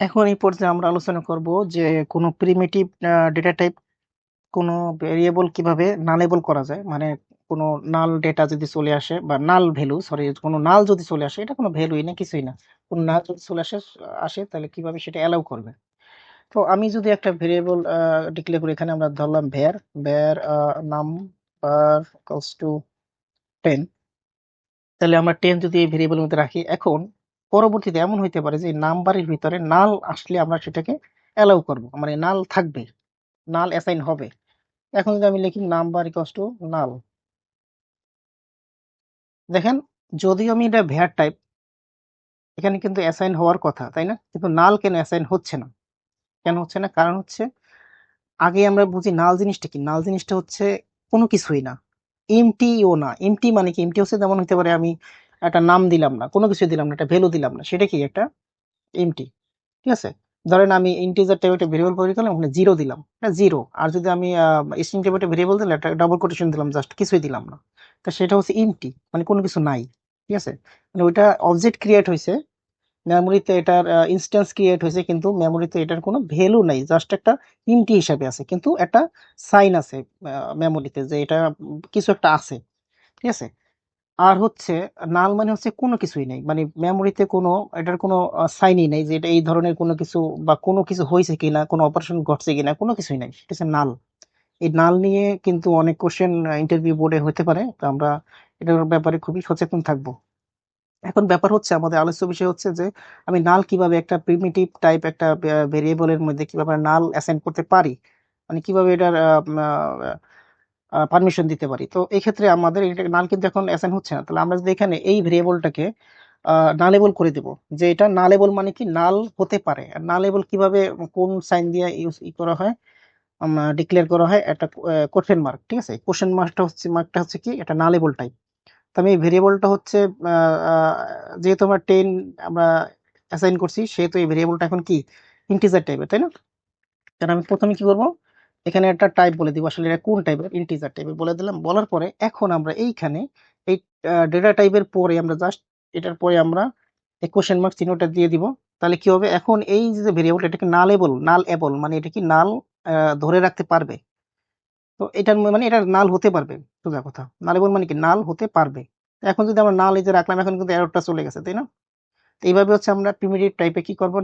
এখন এই পর্যায়ে আমরা আলোচনা করব যে কোনো প্রিমিটিভ ডেটা টাইপ কোনো ভেরিয়েবল কিভাবে নালেবল করা যায়, মানে কোনো নাল ডেটা যদি চলে আসে বা নাল ভ্যালু, সরি, কোনো নাল যদি চলে আসে, এটা কোনো ভ্যালুই না, কিছুই না, কোনো নাল যদি চলে আসে তাহলে কিভাবে সেটা অ্যালাউ করবে। তো আমি যদি একটা ভেরিয়েবল ডিক্লেয়ার করি, এখানে আমরা ধরলাম where where number equals to 10। তাহলে আমরা 10 যদি এই ভেরিয়েবলের মধ্যে রাখি, এখন পরবর্তীতে এমন হইতে পারে যে নাম্বারের ভিতরে নাল আসলে আমরা সেটাকে অ্যালাউ করব, মানে নাল থাকবে, নাল অ্যাসাইন হবে। এখন যদি আমি লিখি নাম্বার ইকুয়ালস টু নাল, দেখেন, যদিও আমি এটা ভ্যার টাইপ, এখানে কিন্তু অ্যাসাইন হওয়ার কথা, তাই না? কিন্তু নাল কেন অ্যাসাইন হচ্ছে না? কেন হচ্ছে না? কারণ হচ্ছে, আগে আমরা বুঝি নাল জিনিসটা কি। নাল জিনিসটা হচ্ছে কোনো কিছুই না, এমটিও না। এমটি মানে কি? এমটি হচ্ছে যেমন হতে পারে আমি একটা নাম দিলাম না, কোনো কিছু দিলাম না, একটা ভ্যালু দিলাম না, সেটা কি একটা এমটি। ঠিক আছে, ধরেন আমি ইন্টিজার টাইপের একটা ভেরিয়েবল তৈরি করলাম, ওখানে জিরো দিলাম, এটা জিরো। আর যদি আমি স্ট্রিং টাইপের একটা ভেরিয়েবল দিলাম, একটা ডাবল কোটেশন দিলাম, জাস্ট কিছুই দিলাম না, তা সেটা হচ্ছে এমটি, মানে কোনো কিছু নাই। ঠিক আছে, মানে ওইটা অবজেক্ট ক্রিয়েট হয়েছে, মেমোরিতে এটার ইনস্ট্যান্স ক্রিয়েট হয়েছে, কিন্তু মেমোরিতে এটার কোনো ভ্যালু নাই, জাস্ট একটা এমটি হিসাবে আছে, কিন্তু একটা সাইন আছে মেমোরিতে যে এটা কিছু একটা আছে। ঠিক আছে, আর হচ্ছে নাল মানে হচ্ছে কোনো কিছুই নেই, মানে মেমোরিতে কোনো এটার কোনো সাইনই নেই যে এটা এই ধরনের কোনো কিছু বা কোনো কিছু হয়েছে কিনা, কোনো অপারেশন ঘটছে কিনা, কোনো কিছুই নাই, এটা হচ্ছে নাল। এই নাল নিয়ে কিন্তু অনেক কোশ্চেন ইন্টারভিউ বোর্ডে হতে পারে, তো আমরা এটার ব্যাপারে খুবই সচেতন থাকবো। এখন ব্যাপার হচ্ছে, আমাদের আলোচ্য বিষয় হচ্ছে যে আমি নাল কিভাবে একটা প্রিমিটিভ টাইপ একটা ভেরিয়েবলের মধ্যে কিভাবে নাল অ্যাসাইন করতে পারি, মানে কিভাবে এটার পারমিশন দিতে পারি। তো এই ক্ষেত্রে আমাদের এটা নাল কিন্তু এখন অ্যাসাইন হচ্ছে না, তাহলে আমরা যদি এখানে এই ভেরিয়েবলটাকে নালেবল করে দেব, যে এটা নালেবল মানে কি, নাল হতে পারে। আর নালেবল কিভাবে, কোন সাইন দিয়ে করা হয়, ডিক্লেয়ার করা হয়, একটা কোশ্চেন মার্ক। ঠিক আছে, কোশ্চেন মার্কটা হচ্ছে কি, এটা নালেবল টাইপ। তো আমি ভেরিয়েবলটা হচ্ছে আহ, আহ, যেহেতু আমরা 10 আমরা অ্যাসাইন করছি, সেহেতু এই ভেরিয়েবলটা এখন কি, ইন্টিজার টাইপের, তাই না? কারণ আমি প্রথমে কি করব, এখানে একটা টাইপ বলে দিব, আসলে এটা কোন টাইপের, ইন্টিজার টাইপের বলে দিলাম। বলার পরে এখন আমরা এইখানে এই ডেটা টাইপের পরে আমরা জাস্ট এটার পরে আমরা এই কোশ্চেন মার্ক চিহ্নটা দিয়ে দিব। তাহলে কি হবে, এখন এই যে ভেরিয়েবল, এটাকে নাল এবল, মানে এটা কি নাল ধরে রাখতে পারবে। তো এটার মানে এটা নাল হতে পারবে, সোজা কথা, নালেবল মানে কি, নাল হতে পারবে। এখন যদি আমরা নাল এই যে রাখলাম, এখন কিন্তু এররটা চলে গেছে, তাই না? তো এইভাবে হচ্ছে আমরা প্রিমিটিভ টাইপে কি করব,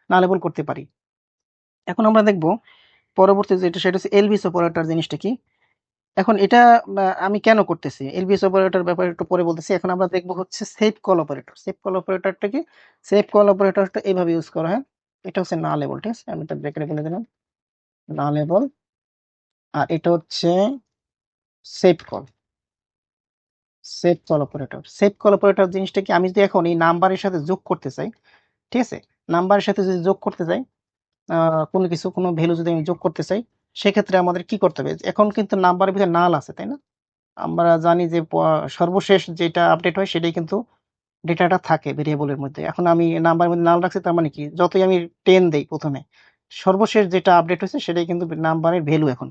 নালেবল করতে পারি। এখন আমরা দেখব পরবর্তী যেটা, সেটা হচ্ছে এলবিএস অপারেটর জিনিসটা কি। এখন এটা আমি কেন করতেছি, এলবিএস অপারেটর ব্যাপারে একটু পরে বলতেছি। এখন আমরা দেখব হচ্ছে safe call operator. Safe call অপারেটরটা কি? সেভ কল অপারেটরটা এইভাবে ইউজ করা হয়, এটা হচ্ছে নালেবল। ঠিক আছে, আমি এটা ব্রেকেটে বলে দিলাম, নালেবল। আর এটা হচ্ছে safe call, save call operator. Safe call operator জিনিসটা কি, আমি যদি এখন এই নাম্বারের সাথে যোগ করতে চাই, ঠিক আছে, নাম্বারের সাথে যদি যোগ করতে চাই, কোনো কিছু, কোনো ভ্যালু যদি আমি যোগ করতে চাই, সেক্ষেত্রে আমাদের কি করতে হবে, এখন কিন্তু নাম্বারের ভিতরে নাল আছে, তাই না? আমরা জানি যে সর্বশেষ যেটা আপডেট হয় সেটাই কিন্তু ডেটাটা থাকে ভেরিয়েবলের মধ্যে। এখন আমি নাম্বারের মধ্যে নাল রাখছি, তার মানে কি, যতই আমি 10 দেই প্রথমে, সর্বশেষ যেটা আপডেট হয়েছে সেটাই কিন্তু নাম্বারের ভ্যালু এখন।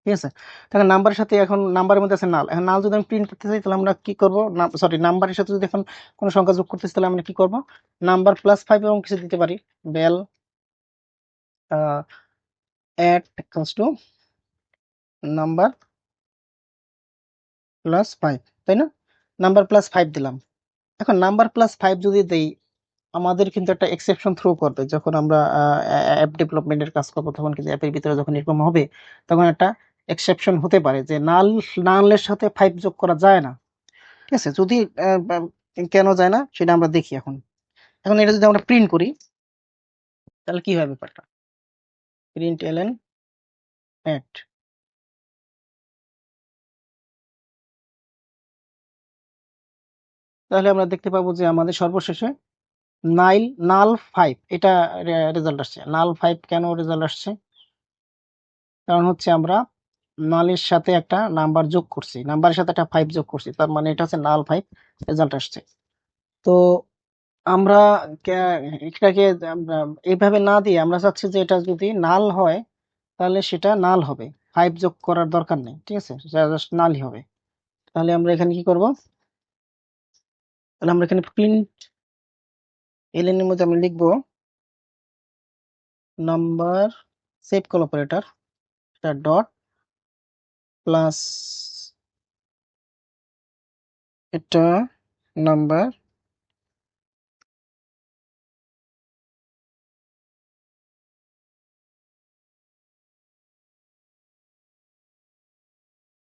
ঠিক আছে, তাহলে নাম্বারের সাথে, এখন নাম্বারের মধ্যে আছে নাল, এখন নাল যদি আমি প্রিন্ট করতে চাই, তাহলে আমরা কি করবো, সরি, নাম্বারের সাথে যদি এখন কোনো সংখ্যা যোগ করতেছি, তাহলে আমরা কি করবো, নাম্বার প্লাস 5 এবং কিছু দিতে পারি, bell at equals to number plus 5, তাই না? নাম্বার প্লাস 5 দিলাম। এখন নাম্বার প্লাস 5 যদি দেই, আমাদের কিন্তু একটা এক্সেপশন থ্রো করবে, যখন আমরা অ্যাপ ডেভেলপমেন্টের কাজ করবো, তখন কিন্তু অ্যাপের ভিতরে যখন এরকম হবে, তখন একটা এক্সেপশন হতে পারে যে নালের সাথে 5 যোগ করা যায় না। ঠিক আছে, যদি কেন যায় না সেটা আমরা দেখি এখন। এখন এটা যদি আমরা প্রিন্ট করি, তাহলে কি হবে ব্যাপারটা, প্রিন্ট এলএন অ্যাট, তাহলে আমরা দেখতে পাবো যে আমাদের সর্বশেষে নাইল নাল 5 এটা রেজাল্ট আসছে। নাল 5 কেন রেজাল্ট আসছে, কারণ হচ্ছে আমরা নালের সাথে একটা নাম্বার যোগ করছি, নাম্বারের সাথে একটা 5 যোগ করছি, তার মানে এটা হচ্ছে নাল 5 রেজাল্ট আসছে। তো আমরা এটাকে আমরা এইভাবে না দিয়ে, আমরা চাচ্ছি যে এটা যদি নাল হয়, তাহলে সেটা নাল হবে, 5 যোগ করার দরকার নেই। ঠিক আছে, জাস্ট নালই হবে। তাহলে আমরা এখানে কি করব, তাহলে আমরা এখানে প্রিন্ট এলএন এর মধ্যে আমরা লিখবো নাম্বার সেভ কল অপারেটর এটা ডট প্লাস এটা নাম্বার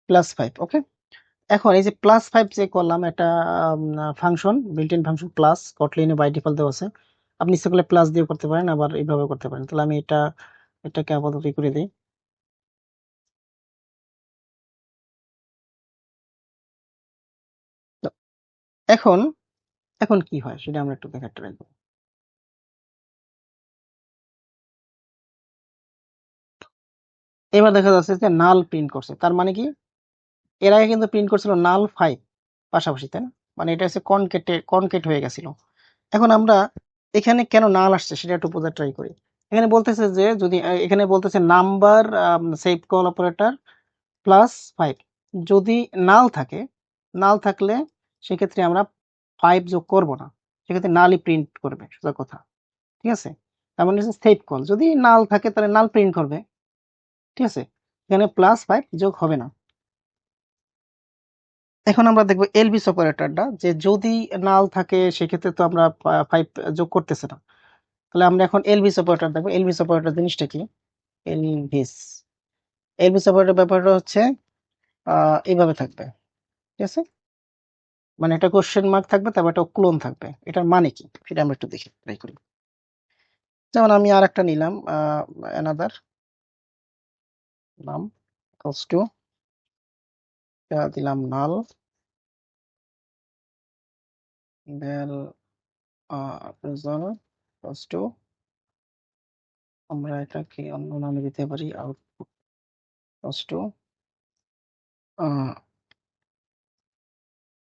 +5। ওকে, এখন এই যে +5 যে করলাম একটা function, built in function plus, কটলিনে বাই ডিফল্ট দেওয়া আছে। আপনি ইচ্ছে করলে প্লাস দিয়ে করতে পারেন, আবার এইভাবে করতে পারেন। তাহলে আমি এটাকে আপাতত করে দিই। তো এখন এখন কি হয় সেটা আমরা একটু দেখার ট্রাই করব। এবার দেখা যাচ্ছে যে নাল প্রিন্ট করছে, তার মানে কি এর আগে কিন্তু প্রিন্ট করছিল নাল 5 পাশাপাশি, তাই না? মানে এটা হচ্ছে কনকেট হয়ে গেছিল। এখন আমরা এখানে কেন নাল আসছে সেটা একটু বোঝার ট্রাই করি। এখানে বলতেছে যে যদি এখানে বলতেছে নাম্বার সেভ কল অপারেটর +5, যদি নাল থাকে, নাল থাকলে সেক্ষেত্রে আমরা 5 যোগ করব না, সেক্ষেত্রে নালই প্রিন্ট করবে, সোজা কথা। ঠিক আছে, তার মানে হচ্ছে সেভ কল যদি নাল থাকে তাহলে নাল প্রিন্ট করবে। ঠিক আছে, এখানে +5 যোগ হবে না। এখন আমরা দেখবো এলবিস অপারেটরটা, যে যদি নাল থাকে সেক্ষেত্রে তো আমরা 5 যোগ করতেছে না। তাহলে আমরা এখন এলবিস অপারেটর দেখবো। এলবিস অপারেটর জিনিসটা কি? এলবিস এলবিস অপারেটর ব্যাপারটা হচ্ছে এইভাবে থাকবে। ঠিক আছে, মানে একটা কোশ্চেন মার্ক থাকবে, তারপর একটা ক্লোন থাকবে। এটার মানে কি সেটা আমরা একটু দেখি, ট্রাই করি। যেমন আমি আর একটা নিলাম, অ্যানাদার নাম ইকুয়ালস টু, দিলাম নাল, ভ্যাল রেজাল্ট ইকুয়ালস টু, আমরা এটাকে অন্য নামে দিতে পারি, output equals to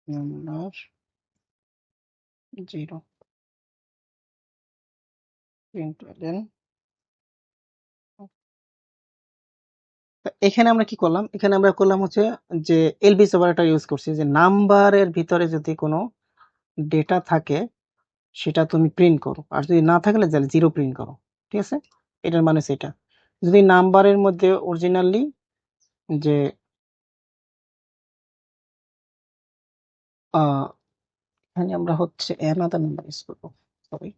number 0 print এলেন। এখানে আমরা কি করলাম? এখানে আমরা করলাম হচ্ছে যে এলবিস অপারেটর ইউজ করছি, যে নাম্বারের ভিতরে যদি কোনো ডেটা থাকে সেটা তুমি প্রিন্ট করো, আর যদি না থাকলে 0 প্রিন্ট করো। ঠিক আছে, এটার মানে সেটা। যদি নাম্বারের মধ্যে অরিজিনালি যে এখানে আমরা হচ্ছে অ্যানাদার নাম্বার ইউজ করবো, সরি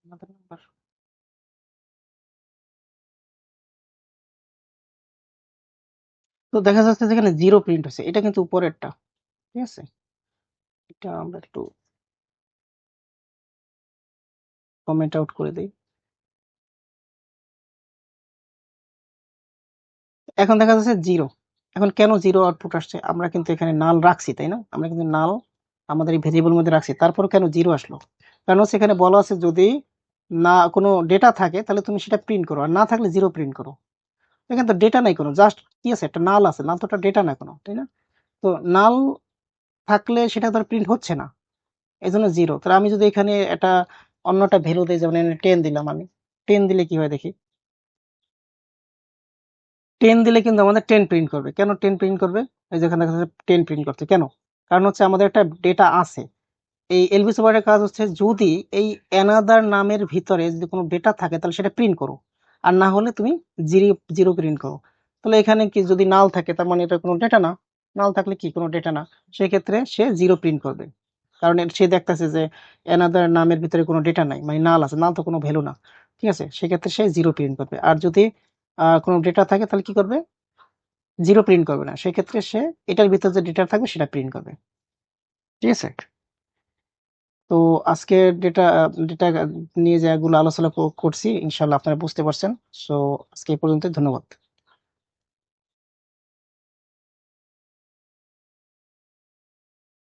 অ্যানাদার নাম্বার। তো দেখা যাচ্ছে যেখানে 0 প্রিন্ট হচ্ছে, এটা কিন্তু উপরেরটা। ঠিক আছে, এটা আমরা একটু কমেন্ট আউট করে দিই। এখন দেখা যাচ্ছে 0। এখন কেন 0 আউটপুট আসছে? আমরা কিন্তু এখানে নাল রাখছি, তাই না? আমরা কিন্তু নাল আমাদের এই ভেরিয়েবল মধ্যে রাখছি, তারপর কেন 0 আসলো? কারণ হচ্ছে এখানে বলা আছে যদি না কোনো ডেটা থাকে তাহলে তুমি সেটা প্রিন্ট করো, আর না থাকলে 0 প্রিন্ট করো। এখানে তো ডেটা নাই কোনো, জাস্ট কি আছে, একটা নাল আছে, নাল তো একটা ডেটা না কোনো, তাই না? তো নাল থাকলে সেটা তো প্রিন্ট হচ্ছে না, এই জন্য 0। তাহলে আমি যদি এখানে একটা অন্যটা ভ্যালু দিই, যেমন 10 দিলাম, আমি 10 দিলে কি হয় দেখি। 10 দিলে কিন্তু আমাদের 10 প্রিন্ট করবে। কেন 10 প্রিন্ট করবে? এই যেখানে দেখা যাচ্ছে 10 প্রিন্ট করছে কেন? কারণ হচ্ছে আমাদের একটা ডেটা আছে। এই এলবি সুপারের কাজ হচ্ছে যদি এই অ্যানাদার নামের ভিতরে যদি কোনো ডেটা থাকে তাহলে সেটা প্রিন্ট করো, আর না হলে তুমি 0 প্রিন্ট করো। তাহলে এখানে কি যদি নাল থাকে তার মানে এটা কোনো ডেটা না, নাল থাকলে কি কোনো ডেটা না, সেক্ষেত্রে সে 0 প্রিন্ট করবে। কারণ সে দেখতেছে যে অ্যানাদার নামের ভিতরে কোনো ডেটা নাই, মানে নাল আছে, নাল তো কোনো ভ্যালু না। ঠিক আছে, সেক্ষেত্রে সে 0 প্রিন্ট করবে। আর যদি কোনো ডেটা থাকে তাহলে কি করবে? 0 প্রিন্ট করবে না, সেক্ষেত্রে সে এটার ভিতরে যে ডেটা থাকবে সেটা প্রিন্ট করবে। ঠিক আছে, তো আজকে ডেটা ডেটা নিয়ে যেগুলো আলোচনা করছি ইনশাল্লাহ আপনারা বুঝতে পারছেন। সো আজকে এই পর্যন্ত, ধন্যবাদ।